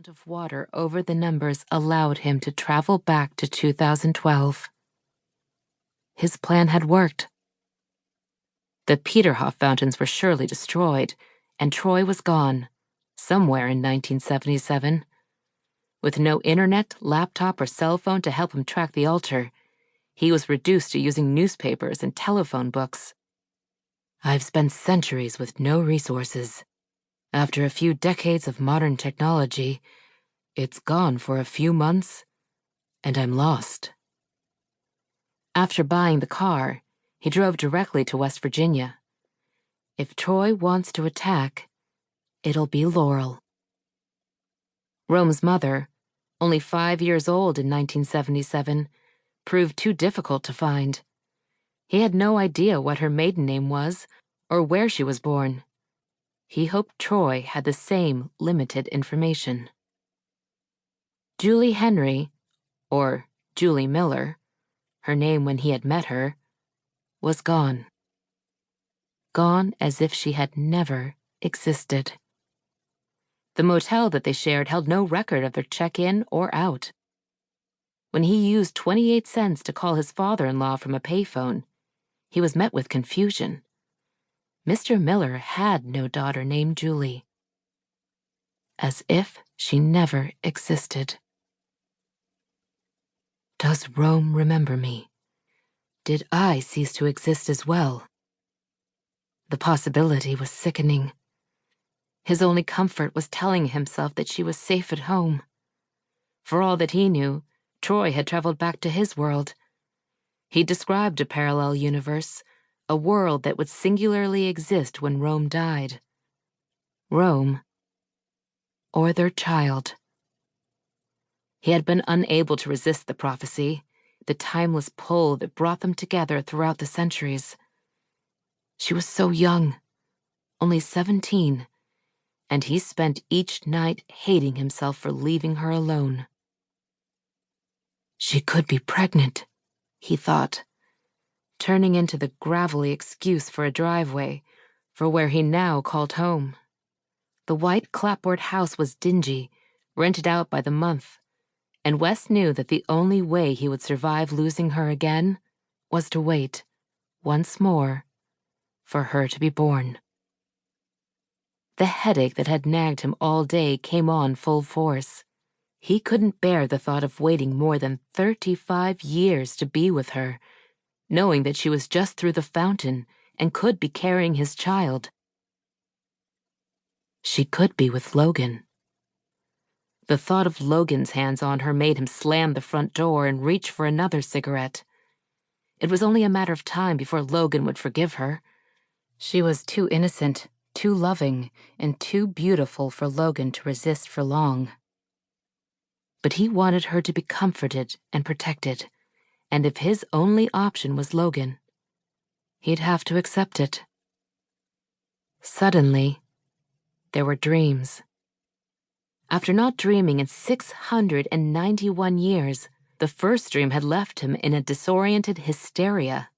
amount of water over the numbers allowed him to travel back to 2012. His plan had worked. The Peterhof fountains were surely destroyed, and Troy was gone, somewhere in 1977. With no internet, laptop, or cell phone to help him track the altar, he was reduced to using newspapers and telephone books. I've spent centuries with no resources. After a few decades of modern technology, it's gone for a few months, and I'm lost. After buying the car, he drove directly to West Virginia. If Troy wants to attack, it'll be Laurel. Rome's mother, only 5 years old in 1977, proved too difficult to find. He had no idea what her maiden name was or where she was born. He hoped Troy had the same limited information. Julie Henry, or Julie Miller, her name when he had met her, was gone. Gone as if she had never existed. The motel that they shared held no record of their check-in or out. When he used 28 cents to call his father-in-law from a payphone, he was met with confusion. Mr. Miller had no daughter named Julie. As if she never existed. Does Rome remember me? Did I cease to exist as well? The possibility was sickening. His only comfort was telling himself that she was safe at home. For all that he knew, Troy had traveled back to his world. He described a parallel universe, a world that would singularly exist when Rome died. Rome, or their child. He had been unable to resist the prophecy, the timeless pull that brought them together throughout the centuries. She was so young, only 17, and he spent each night hating himself for leaving her alone. She could be pregnant, he thought, turning into the gravelly excuse for a driveway, for where he now called home. The white clapboard house was dingy, rented out by the month, and Wes knew that the only way he would survive losing her again was to wait, once more, for her to be born. The headache that had nagged him all day came on full force. He couldn't bear the thought of waiting more than 35 years to be with her, knowing that she was just through the fountain and could be carrying his child. She could be with Logan. The thought of Logan's hands on her made him slam the front door and reach for another cigarette. It was only a matter of time before Logan would forgive her. She was too innocent, too loving, and too beautiful for Logan to resist for long. But he wanted her to be comforted and protected, and if his only option was Logan, he'd have to accept it. Suddenly, there were dreams. After not dreaming in 691 years, the first dream had left him in a disoriented hysteria.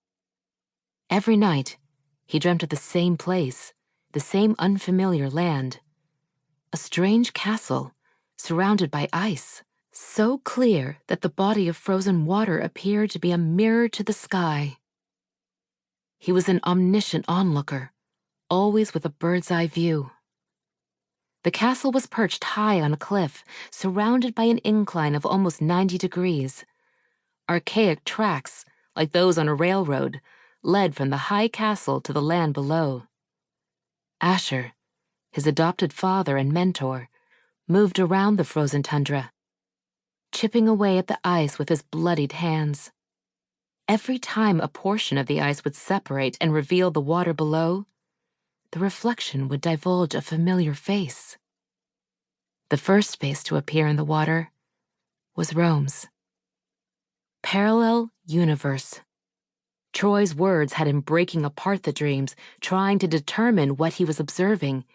Every night, he dreamt of the same place, the same unfamiliar land. A strange castle, surrounded by ice, so clear that the body of frozen water appeared to be a mirror to the sky. He was an omniscient onlooker, always with a bird's-eye view. The castle was perched high on a cliff, surrounded by an incline of almost 90 degrees. Archaic tracks, like those on a railroad, led from the high castle to the land below. Asher, his adopted father and mentor, moved around the frozen tundra, chipping away at the ice with his bloodied hands. Every time a portion of the ice would separate and reveal the water below, the reflection would divulge a familiar face. The first face to appear in the water was Rome's. Parallel universe. Troy's words had him breaking apart the dreams, trying to determine what he was observing.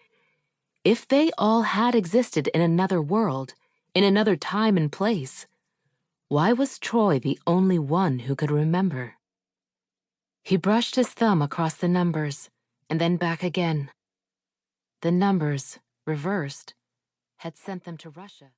If they all had existed in another world, in another time and place, why was Troy the only one who could remember? He brushed his thumb across the numbers, and then back again. The numbers, reversed, had sent them to Russia.